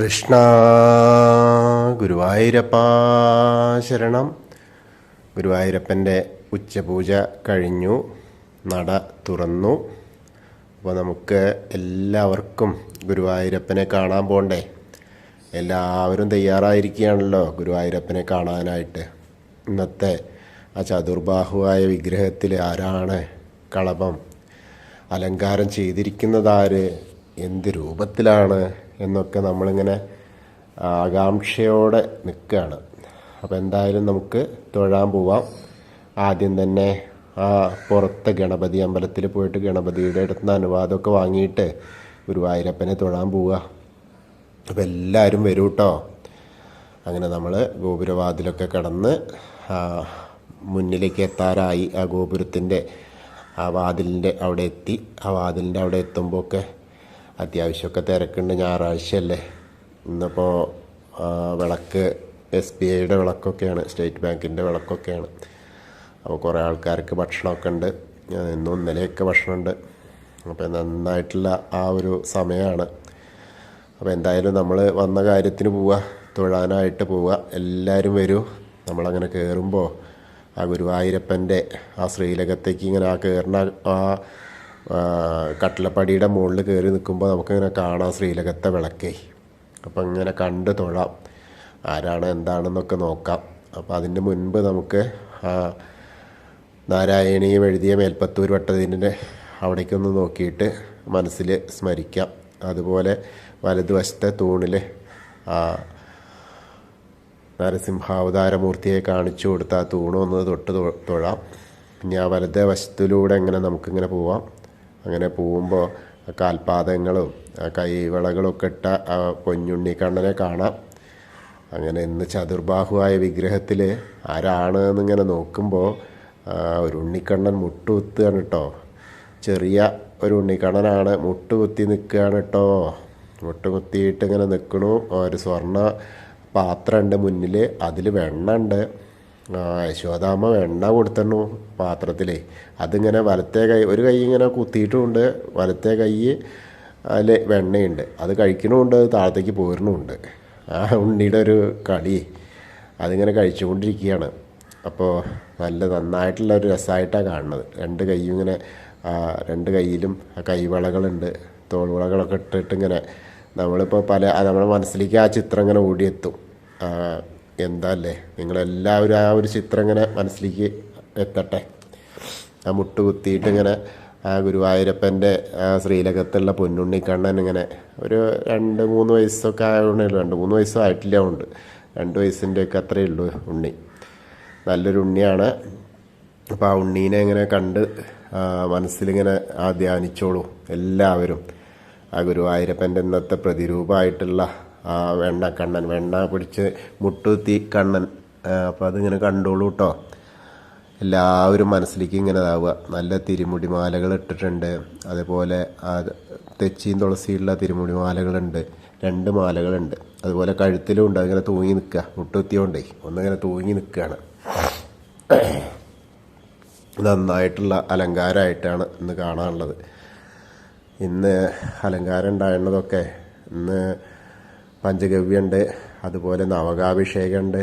കൃഷ്ണ ഗുരുവായൂരപ്പ ശരണം. ഗുരുവായൂരപ്പൻ്റെ ഉച്ചപൂജ കഴിഞ്ഞു, നട തുറന്നു. അപ്പോൾ നമുക്ക് എല്ലാവർക്കും ഗുരുവായൂരപ്പനെ കാണാൻ പോകണ്ടേ? എല്ലാവരും തയ്യാറായിരിക്കുകയാണല്ലോ ഗുരുവായൂരപ്പനെ കാണാനായിട്ട്. ഇന്നത്തെ ആ ചതുർബാഹുവായ വിഗ്രഹത്തിൽ ആരാണ് കളഭം അലങ്കാരം ചെയ്തിരിക്കുന്നതാര്, എന്ത് രൂപത്തിലാണ് എന്നൊക്കെ നമ്മളിങ്ങനെ ആകാംക്ഷയോടെ നിൽക്കുകയാണ്. അപ്പോൾ എന്തായാലും നമുക്ക് തൊഴാൻ പോവാം. ആദ്യം തന്നെ ആ പുറത്ത് ഗണപതി അമ്പലത്തിൽ പോയിട്ട് ഗണപതിയുടെ അടുത്ത് നിന്ന് അനുവാദമൊക്കെ വാങ്ങിയിട്ട് ഗുരുവായൂരപ്പനെ തൊഴാൻ പോവുക. അപ്പോൾ എല്ലാവരും വരൂ കേട്ടോ. അങ്ങനെ നമ്മൾ ഗോപുരവാതിലൊക്കെ കടന്ന് മുന്നിലേക്ക് എത്താറായി. ആ ഗോപുരത്തിൻ്റെ ആ വാതിലിൻ്റെ അവിടെ എത്തി. ആ വാതിലിൻ്റെ അവിടെ എത്തുമ്പോൾ ഒക്കെ അത്യാവശ്യമൊക്കെ തിരക്കുണ്ട്. ഞായറാഴ്ചയല്ലേ. ഇന്നിപ്പോൾ വിളക്ക് SBIയുടെ വിളക്കൊക്കെയാണ്, സ്റ്റേറ്റ് ബാങ്കിൻ്റെ വിളക്കൊക്കെയാണ്. അപ്പോൾ കുറേ ആൾക്കാർക്ക് ഭക്ഷണമൊക്കെ ഉണ്ട്. ഇന്നും ഇന്നലെയൊക്കെ ഭക്ഷണമുണ്ട്. അപ്പോൾ നന്നായിട്ടുള്ള ആ ഒരു സമയമാണ്. അപ്പോൾ എന്തായാലും നമ്മൾ വന്ന കാര്യത്തിന് പോവുക, തൊഴാനായിട്ട് പോവുക. എല്ലാവരും വരൂ. നമ്മളങ്ങനെ കയറുമ്പോൾ ആ ഗുരുവായൂരപ്പൻ്റെ ആ ശ്രീലകത്തേക്ക് ഇങ്ങനെ ആ കയറുന്ന ആ കട്ടിലപ്പടിയുടെ മുകളിൽ കയറി നിൽക്കുമ്പോൾ നമുക്കിങ്ങനെ കാണാം ശ്രീലകത്തെ വിളക്കേ. അപ്പം ഇങ്ങനെ കണ്ട് തൊഴാം, ആരാണ് എന്താണെന്നൊക്കെ നോക്കാം. അപ്പോൾ അതിന് മുൻപ് നമുക്ക് നാരായണീയം എഴുതിയ മേൽപ്പത്തൂർ വട്ടതിൻ്റെ അവിടേക്കൊന്ന് നോക്കിയിട്ട് മനസ്സിൽ സ്മരിക്കാം. അതുപോലെ വലതുവശത്തെ തൂണിൽ നരസിംഹാവതാരമൂർത്തിയെ കാണിച്ചു കൊടുത്ത ആ തൂണൊന്ന് തൊട്ട് തൊഴാം. ഇനി ആ വലതേ വശത്തിലൂടെ ഇങ്ങനെ നമുക്കിങ്ങനെ പോവാം. അങ്ങനെ പോകുമ്പോൾ കാൽപാദങ്ങളും കൈവളകളൊക്കെ ഇട്ട ആ പൊന്നുണ്ണിക്കണ്ണനെ കാണാം. അങ്ങനെ ഇന്ന് ചതുർബാഹുവായ വിഗ്രഹത്തിൽ ആരാണ് എന്നിങ്ങനെ നോക്കുമ്പോൾ ഒരു ഉണ്ണിക്കണ്ണൻ മുട്ടുകുത്തുകയാണ് കേട്ടോ. ചെറിയ ഒരു ഉണ്ണിക്കണ്ണനാണ്, മുട്ടുകുത്തി നിൽക്കുകയാണ് കേട്ടോ. മുട്ടുകുത്തിയിട്ട് ഇങ്ങനെ നിൽക്കണു. ഒരു സ്വർണ്ണ പാത്രമുണ്ട് മുന്നിൽ, അതിൽ വെണ്ണ ഉണ്ട്. യശോദാമ്മ വെണ്ണ കൊടുത്തണു പാത്രത്തിൽ. അതിങ്ങനെ വലത്തെ കൈ, ഒരു കൈ ഇങ്ങനെ കുത്തിയിട്ടുമുണ്ട്, വലത്തെ കൈ അതിൽ വെണ്ണയുണ്ട്. അത് കഴിക്കണമുണ്ട്, അത് താഴത്തേക്ക് പോരണമുണ്ട്. ആ ഉണ്ണിയുടെ ഒരു കളി അതിങ്ങനെ കഴിച്ചുകൊണ്ടിരിക്കുകയാണ്. അപ്പോൾ നന്നായിട്ടുള്ള ഒരു രസമായിട്ടാണ് കാണുന്നത്. രണ്ട് കൈയും ഇങ്ങനെ രണ്ട് കൈയിലും കൈവളകളുണ്ട്, തോൾവളകളൊക്കെ ഇട്ടിട്ട് ഇങ്ങനെ നമ്മളിപ്പോൾ നമ്മുടെ മനസ്സിലേക്ക് ആ ചിത്രം ഇങ്ങനെ ഓടിയെത്തും. എന്താ അല്ലേ, നിങ്ങളെല്ലാവരും ആ ഒരു ചിത്രം ഇങ്ങനെ മനസ്സിലേക്ക് എത്തട്ടെ. ആ മുട്ട് കുത്തിയിട്ട് ഇങ്ങനെ ആ ഗുരുവായൂരപ്പൻ്റെ ആ ശ്രീലകത്തുള്ള പൊന്നുണ്ണിക്കണ്ണൻ ഇങ്ങനെ ഒരു 2-3 വയസ്സൊക്കെ ആയതുകൊണ്ടേ ഉള്ളൂ. 2-3 വയസ്സും ആയിട്ടില്ല. ഉണ്ട് 2 വയസ്സിൻ്റെയൊക്കെ അത്രയേ ഉള്ളൂ ഉണ്ണി. നല്ലൊരു ഉണ്ണിയാണ്. അപ്പോൾ ആ ഉണ്ണീനെ ഇങ്ങനെ കണ്ട് മനസ്സിലിങ്ങനെ ധ്യാനിച്ചോളൂ എല്ലാവരും. ആ ഗുരുവായൂരപ്പൻ്റെ ഇന്നത്തെ പ്രതിരൂപമായിട്ടുള്ള ആ വെണ്ണക്കണ്ണൻ, വെണ്ണ പിടിച്ച് മുട്ടുകുത്തി കണ്ണൻ. അപ്പോൾ അതിങ്ങനെ കണ്ടോളൂ കേട്ടോ. എല്ലാവരും മനസ്സിലേക്ക് ഇങ്ങനെ ഇതാവുക. നല്ല തിരുമുടി മാലകൾ ഇട്ടിട്ടുണ്ട്. അതുപോലെ തെച്ചിയും തുളസിയുള്ള തിരുമുടി മാലകളുണ്ട്, 2 മാലകളുണ്ട്. അതുപോലെ കഴുത്തിലും ഉണ്ട്. അതിങ്ങനെ തൂങ്ങി നിൽക്കുക, മുട്ടുകുത്തിയോണ്ടേ ഒന്നിങ്ങനെ തൂങ്ങി നിൽക്കുകയാണ്. നന്നായിട്ടുള്ള അലങ്കാരമായിട്ടാണ് ഇന്ന് കാണാനുള്ളത്. ഇന്ന് അലങ്കാരം ഉണ്ടായിരുന്നതൊക്കെ ഇന്ന് പഞ്ചഗവ്യമുണ്ട്, അതുപോലെ നവകാഭിഷേകമുണ്ട്,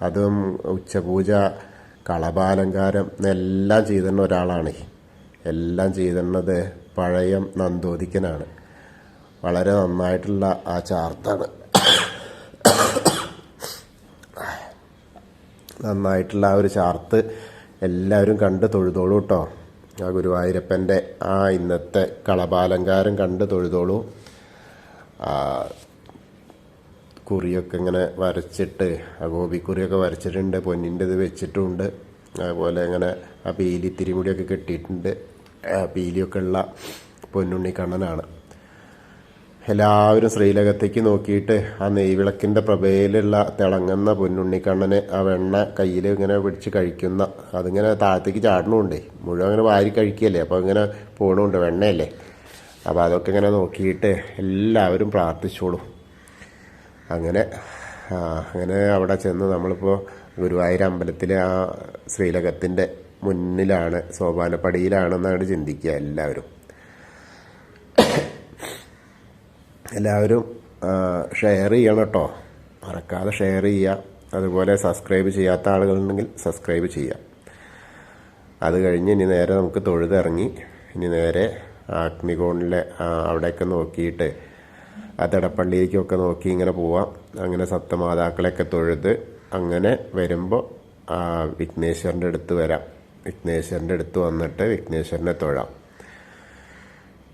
അതും ഉച്ചപൂജ, കളഭാലങ്കാരം എല്ലാം ചെയ്തിരുന്ന ഒരാളാണ്. എല്ലാം ചെയ്തിരുന്നത് പഴയം നന്തോദിക്കനാണ്. വളരെ നന്നായിട്ടുള്ള ആ ചാർത്താണ്. നന്നായിട്ടുള്ള ആ ഒരു ചാർത്ത് എല്ലാവരും കണ്ട് തൊഴുതോളൂ കേട്ടോ. ആ ഗുരുവായൂരപ്പൻ്റെ ആ ഇന്നത്തെ കളഭാലങ്കാരം കണ്ട് തൊഴുതോളൂ. കുറിയൊക്കെ ഇങ്ങനെ വരച്ചിട്ട്, ആ ഗോപിക്കുറിയൊക്കെ വരച്ചിട്ടുണ്ട്, പൊന്നിൻ്റെ ഇത് വെച്ചിട്ടുമുണ്ട്. അതുപോലെ ഇങ്ങനെ ആ പീലി തിരുമുടിയൊക്കെ കെട്ടിയിട്ടുണ്ട്. പീലിയൊക്കെ ഉള്ള പൊന്നുണ്ണിക്കണ്ണനാണ്. എല്ലാവരും ശ്രീലകത്തേക്ക് നോക്കിയിട്ട് ആ നെയ്വിളക്കിൻ്റെ പ്രഭയിലുള്ള തിളങ്ങുന്ന പൊന്നുണ്ണിക്കണ്ണനെ ആ വെണ്ണ കയ്യിൽ ഇങ്ങനെ പിടിച്ച് കഴിക്കുന്ന, അതിങ്ങനെ താഴത്തേക്ക് ചാടണമുണ്ടേ. മുഴുവൻ അങ്ങനെ വാരി കഴിക്കുകയല്ലേ, അപ്പോൾ ഇങ്ങനെ പോകണമുണ്ട്, വെണ്ണയല്ലേ. അപ്പോൾ അതൊക്കെ ഇങ്ങനെ നോക്കിയിട്ട് എല്ലാവരും പ്രാർത്ഥിച്ചോളൂ. അങ്ങനെ അവിടെ ചെന്ന് നമ്മളിപ്പോൾ ഗുരുവായൂർ അമ്പലത്തിലെ ആ ശ്രീലകത്തിൻ്റെ മുന്നിലാണ്, സോപാനപ്പടിയിലാണെന്നാണ് ചിന്തിക്കുക. എല്ലാവരും ഷെയർ ചെയ്യണം കേട്ടോ, മറക്കാതെ ഷെയർ ചെയ്യുക. അതുപോലെ സബ്സ്ക്രൈബ് ചെയ്യാത്ത ആളുകളുണ്ടെങ്കിൽ സബ്സ്ക്രൈബ് ചെയ്യുക. അത് കഴിഞ്ഞ് ഇനി നേരെ നമുക്ക് തൊഴുതിറങ്ങി ഇനി നേരെ അഗ്നികോണിലെ അവിടെയൊക്കെ നോക്കിയിട്ട് ആ തിടപ്പള്ളിയിലേക്കൊക്കെ നോക്കി ഇങ്ങനെ പോവാം. അങ്ങനെ സപ്തമാതാക്കളെയൊക്കെ തൊഴുത് അങ്ങനെ വരുമ്പോൾ വിഘ്നേശ്വരൻ്റെ അടുത്ത് വരാം. വിഘ്നേശ്വരൻ്റെ അടുത്ത് വന്നിട്ട് വിഘ്നേശ്വരനെ തൊഴാം.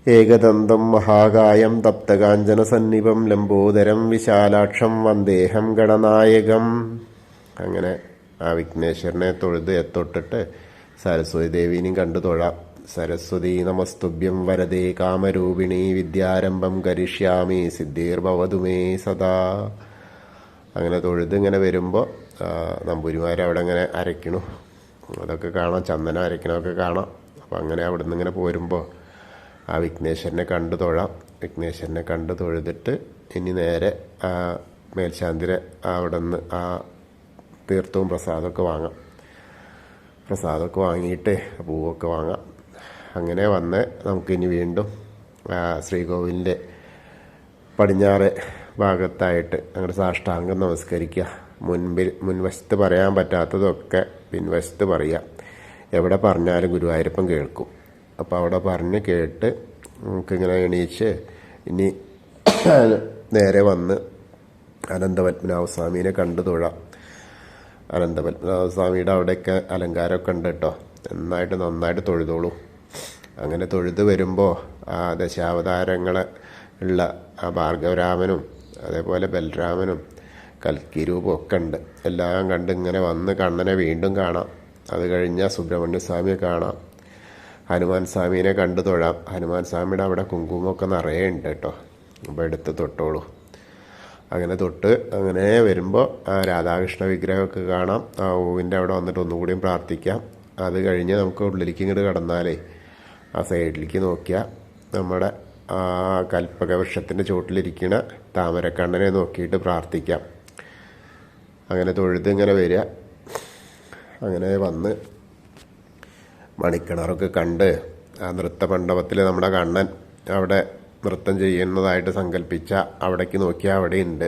ഏകദന്തം മഹാകായം തപ്തകാഞ്ചന സന്നിപം ലംബോദരം വിശാലാക്ഷം വന്ദേഹം ഗണനായകം. അങ്ങനെ ആ വിഘ്നേശ്വരനെ തൊഴുത് തൊട്ടിട്ട് സരസ്വതി ദേവീനെയും കണ്ടു തൊഴാം. സരസ്വതി നമസ്തുഭ്യം വരദേ കാമരൂപിണി വിദ്യാരംഭം കരിഷ്യാമി സിദ്ധിർഭവതു മേ സദാ. അങ്ങനെ തൊഴുത് ഇങ്ങനെ വരുമ്പോൾ നമ്പൂരിമാരവിടെ ഇങ്ങനെ അരയ്ക്കണു, അതൊക്കെ കാണാം. ചന്ദനം അരയ്ക്കണമൊക്കെ കാണാം. അപ്പം അങ്ങനെ അവിടെ നിന്ന് ഇങ്ങനെ പോരുമ്പോൾ ആ വിഘ്നേശ്വരനെ കണ്ടു തൊഴാം. വിഘ്നേശ്വരനെ കണ്ടു തൊഴുതിട്ട് ഇനി നേരെ മേൽശാന്തിരെ അവിടെ നിന്ന് ആ തീർത്ഥവും പ്രസാദമൊക്കെ വാങ്ങാം. പ്രസാദമൊക്കെ വാങ്ങിയിട്ട് പൂവൊക്കെ വാങ്ങാം. അങ്ങനെ വന്ന് നമുക്കിനി വീണ്ടും ശ്രീകോവിലിൻ്റെ പടിഞ്ഞാറ് ഭാഗത്തായിട്ട് അങ്ങോട്ട് സാഷ്ടാംഗം നമസ്കരിക്കുക. മുൻവശത്ത് പറയാൻ പറ്റാത്തതൊക്കെ പിൻവശത്ത് പറയുക. എവിടെ പറഞ്ഞാലും ഗുരുവായൂരപ്പൻ കേൾക്കും. അപ്പോൾ അവിടെ പറഞ്ഞ് കേട്ട് നമുക്കിങ്ങനെ എണീച്ച് ഇനി നേരെ വന്ന് അനന്തപത്മനാഭസ്വാമീനെ കണ്ടു തൊഴാം. അനന്തപത്മനാഭസ്വാമിയുടെ അവിടെയൊക്കെ അലങ്കാരമൊക്കെ ഉണ്ട് കേട്ടോ. നന്നായിട്ട് തൊഴുതോളൂ. അങ്ങനെ തൊഴുത് വരുമ്പോൾ ആ ദശാവതാരങ്ങൾ ഉള്ള ആ ഭാർഗവരാമനും അതേപോലെ ബലരാമനും കൽക്കിരൂപം ഒക്കെ ഉണ്ട്. എല്ലാം കണ്ട് ഇങ്ങനെ വന്ന് കണ്ണനെ വീണ്ടും കാണാം. അത് കഴിഞ്ഞാൽ സുബ്രഹ്മണ്യ സ്വാമിയെ കാണാം. ഹനുമാൻ സ്വാമീനെ കണ്ടു തൊഴാം. ഹനുമാൻ സ്വാമിയുടെ അവിടെ കുങ്കുമമൊക്കെ നിറയെ ഉണ്ട് കേട്ടോ. അപ്പോൾ എടുത്ത് തൊട്ടോളൂ. അങ്ങനെ തൊട്ട് അങ്ങനെ വരുമ്പോൾ ആ രാധാകൃഷ്ണ വിഗ്രഹമൊക്കെ കാണാം. ആ ഓവിൻ്റെ അവിടെ വന്നിട്ട് ഒന്നുകൂടിയും പ്രാർത്ഥിക്കാം. അത് കഴിഞ്ഞ് നമുക്ക് ഉള്ളിലേക്ക് ഇങ്ങോട്ട് കടന്നാലേ ആ സൈഡിലേക്ക് നോക്കിയാൽ നമ്മുടെ ആ കൽപ്പക വൃക്ഷത്തിൻ്റെ ചുവട്ടിലിരിക്കുന്ന താമരക്കണ്ണനെ നോക്കിയിട്ട് പ്രാർത്ഥിക്കാം. അങ്ങനെ തൊഴുത് ഇങ്ങനെ വരിക. അങ്ങനെ വന്ന് മണിക്കിണറൊക്കെ കണ്ട് ആ നൃത്തമണ്ഡപത്തിൽ നമ്മുടെ കണ്ണൻ അവിടെ നൃത്തം ചെയ്യുന്നതായിട്ട് സങ്കല്പിച്ച അവിടേക്ക് നോക്കിയാൽ അവിടെ ഉണ്ട്.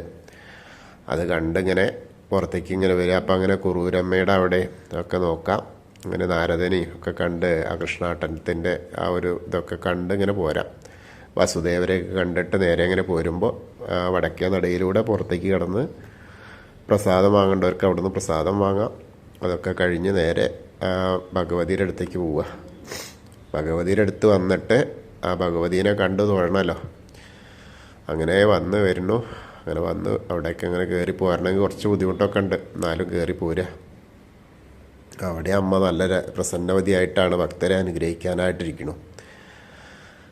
അത് കണ്ടിങ്ങനെ പുറത്തേക്ക് ഇങ്ങനെ വരിക. അപ്പം അങ്ങനെ കുറൂരമ്മയുടെ അവിടെ ഒക്കെ നോക്കാം. അങ്ങനെ നാരദനെയും ഒക്കെ കണ്ട് ആ കൃഷ്ണാട്ടനത്തിൻ്റെ ആ ഒരു ഇതൊക്കെ കണ്ട് ഇങ്ങനെ പോരാം. വസുദേവരെയൊക്കെ കണ്ടിട്ട് നേരെ ഇങ്ങനെ പോരുമ്പോൾ വടക്കേ നടയിലൂടെ പുറത്തേക്ക് കടന്ന് പ്രസാദം വാങ്ങേണ്ടവർക്ക് അവിടെ നിന്ന് പ്രസാദം വാങ്ങാം. അതൊക്കെ കഴിഞ്ഞ് നേരെ ഭഗവതിയുടെ അടുത്തേക്ക് പോവുക. ഭഗവതിയുടെ അടുത്ത് വന്നിട്ട് ആ ഭഗവതീനെ കണ്ടു തൊഴണമല്ലോ. അങ്ങനെ വന്ന് വരുന്നു. അങ്ങനെ വന്ന് അവിടേക്ക് അങ്ങനെ കയറി പോരണമെങ്കിൽ കുറച്ച് ബുദ്ധിമുട്ടൊക്കെ ഉണ്ട്. എന്നാലും കയറി പോരുക. അവിടെ അമ്മ നല്ല പ്രസന്നവതിയായിട്ടാണ് ഭക്തരെ അനുഗ്രഹിക്കാനായിട്ടിരിക്കുന്നു.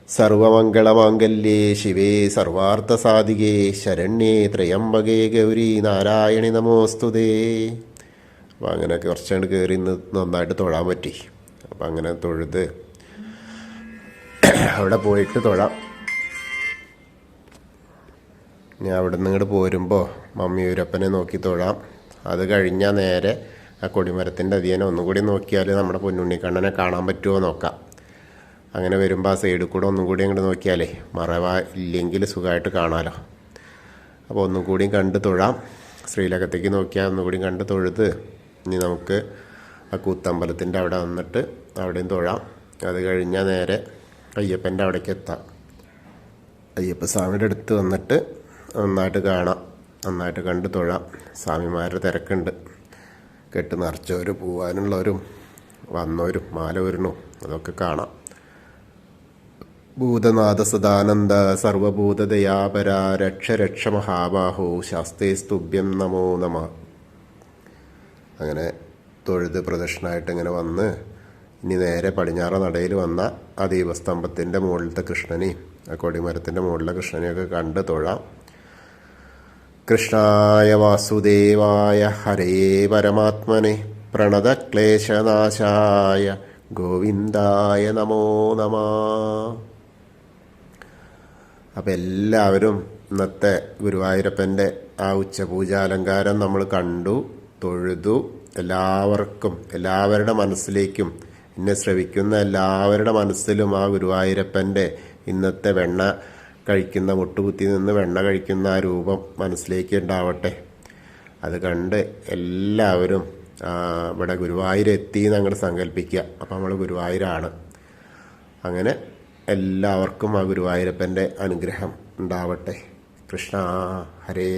സർവമംഗളമാംഗല്യേ ശിവേ സർവാർത്ഥസാധികേ ശരണ്യേ ത്രയംബകേ ഗൗരി നാരായണി നമോസ്തുതേ. അപ്പം അങ്ങനെ കുറച്ചുകൊണ്ട് കയറി ഇന്ന് നന്നായിട്ട് തൊഴാൻ പറ്റി. അപ്പം അങ്ങനെ തൊഴുത് അവിടെ പോയിട്ട് തൊഴാം. ഞാൻ അവിടെ നിന്ന് ഇങ്ങോട്ട് പോരുമ്പോൾ മമ്മിയൂരപ്പനെ നോക്കി തൊഴാം. അത് കഴിഞ്ഞാൽ നേരെ ആ കൊടിമരത്തിൻ്റെ അധിയനെ ഒന്നുകൂടി നോക്കിയാൽ നമ്മുടെ പൊന്നുണ്ണിക്കണ്ണനെ കാണാൻ പറ്റുമോ നോക്കാം. അങ്ങനെ വരുമ്പോൾ ആ സൈഡിൽ കൂടെ ഒന്നും കൂടി അങ്ങോട്ട് നോക്കിയാലേ മറവ ഇല്ലെങ്കിൽ സുഖമായിട്ട് കാണാമല്ലോ. അപ്പോൾ ഒന്നും കൂടിയും കണ്ട് തൊഴാം. ശ്രീലകത്തേക്ക് നോക്കിയാൽ ഒന്നുകൂടി കണ്ട് തൊഴുത് ഇനി നമുക്ക് ആ കൂത്തമ്പലത്തിൻ്റെ അവിടെ വന്നിട്ട് അവിടെയും തൊഴാം. അത് കഴിഞ്ഞാൽ നേരെ അയ്യപ്പൻ്റെ അവിടേക്ക് എത്താം. അയ്യപ്പ സ്വാമിയുടെ അടുത്ത് വന്നിട്ട് നന്നായിട്ട് കാണാം. നന്നായിട്ട് കണ്ട് തൊഴാം. സ്വാമിമാരുടെ തിരക്കുണ്ട്. കെട്ട് നിറച്ചവരും പോവാനുള്ളവരും വന്നവരും മാല വരണു അതൊക്കെ കാണാം. ഭൂതനാഥ സദാനന്ദ സർവഭൂതദയാപര രക്ഷ രക്ഷ മഹാബാഹോ ശാസ്തേ സ്തുഭ്യം നമോ നമ. അങ്ങനെ തൊഴുത് പ്രദക്ഷിണമായിട്ട് ഇങ്ങനെ വന്ന് ഇനി നേരെ പടിഞ്ഞാറ നടയിൽ വന്ന ആ ദീപസ്തംഭത്തിൻ്റെ മുകളിലത്തെ കൃഷ്ണനെയും ആ കൊടിമരത്തിൻ്റെ മുകളിലെ കൃഷ്ണനെയൊക്കെ കണ്ട് തൊഴാം. കൃഷ്ണായ വാസുദേവായ ഹരേ പരമാത്മനെ പ്രണതക്ലേശനാശായ ഗോവിന്ദായ നമോ നമ. അപ്പം എല്ലാവരും ഇന്നത്തെ ഗുരുവായൂരപ്പൻ്റെ ആ ഉച്ചപൂജാലങ്കാരം നമ്മൾ കണ്ടു തൊഴുതു. എല്ലാവർക്കും എല്ലാവരുടെ മനസ്സിലേക്കും എന്നെ ശ്രവിക്കുന്ന എല്ലാവരുടെ മനസ്സിലും ആ ഗുരുവായൂരപ്പൻ്റെ ഇന്നത്തെ വെണ്ണ കഴിക്കുന്ന മുട്ടുകുത്തി നിന്ന് വെണ്ണ കഴിക്കുന്ന ആ രൂപം മനസ്സിലേക്ക് ഉണ്ടാവട്ടെ. അത് കണ്ട് എല്ലാവരും ഇവിടെ ഗുരുവായൂരെത്തി എന്നങ്ങോട്ട് സങ്കല്പിക്കുക. അപ്പോൾ നമ്മൾ ഗുരുവായൂരാണ്. അങ്ങനെ എല്ലാവർക്കും ആ ഗുരുവായൂരപ്പൻ്റെ അനുഗ്രഹം ഉണ്ടാവട്ടെ. കൃഷ്ണ ഹരേ.